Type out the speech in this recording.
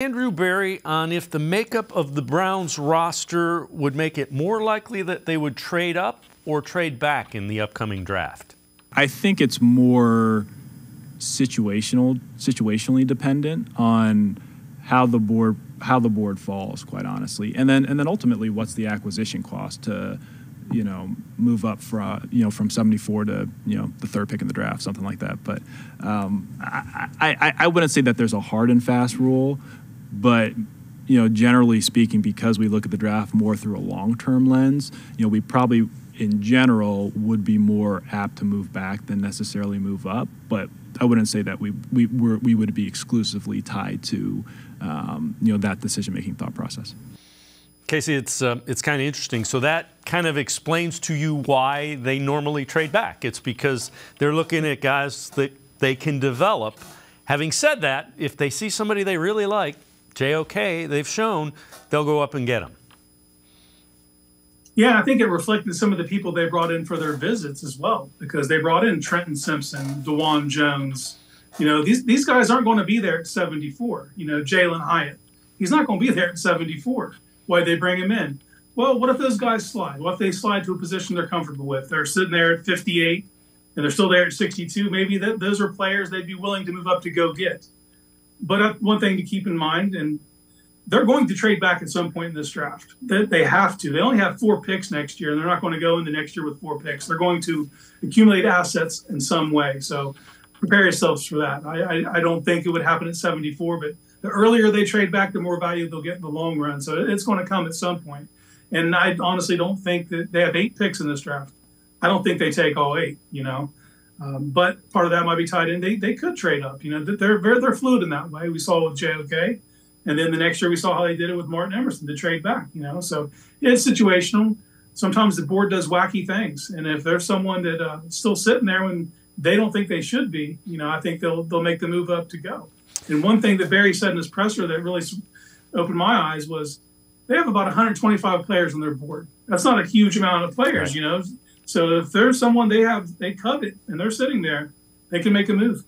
Andrew Berry on if the makeup of the Browns roster would make it more likely that they would trade up or trade back in the upcoming draft. I think it's more situationally dependent on how the board falls, quite honestly, and then ultimately what's the acquisition cost to move up from 74 to the third pick in the draft, something like that. But I wouldn't say that there's a hard and fast rule, but generally speaking, because we look at the draft more through a long-term lens, we probably in general would be more apt to move back than necessarily move up. But I wouldn't say that we would be exclusively tied to that decision-making thought process. Casey, it's kind of interesting. So that kind of explains to you why they normally trade back. It's because they're looking at guys that they can develop. Having said that, if they see somebody they really like, JOK, they've shown they'll go up and get them. Yeah, I think it reflected some of the people they brought in for their visits as well, because they brought in Trenton Simpson, DeJuan Jones. These guys aren't going to be there at 74. Jalen Hyatt, he's not going to be there at 74. Why'd they bring him in? Well, what if those guys slide? What if they slide to a position they're comfortable with? They're sitting there at 58 and they're still there at 62. Maybe those are players they'd be willing to move up to go get. But one thing to keep in mind, and they're going to trade back at some point in this draft. They have to. They only have 4 picks next year, and they're not going to go into next year with 4 picks. They're going to accumulate assets in some way. So prepare yourselves for that. I don't think it would happen at 74, but the earlier they trade back, the more value they'll get in the long run. So it's going to come at some point. And I honestly don't think that they have 8 picks in this draft. I don't think they take all 8, but part of that might be tied in. They could trade up. They're fluid in that way. We saw with JOK. And then the next year we saw how they did it with Martin Emerson to trade back, So it's situational. Sometimes the board does wacky things. And if there's someone that still sitting there when they don't think they should be, I think they'll make the move up to go. And one thing that Barry said in his presser that really opened my eyes was they have about 125 players on their board. That's not a huge amount of players, Right. So if there's someone they covet and they're sitting there, they can make a move.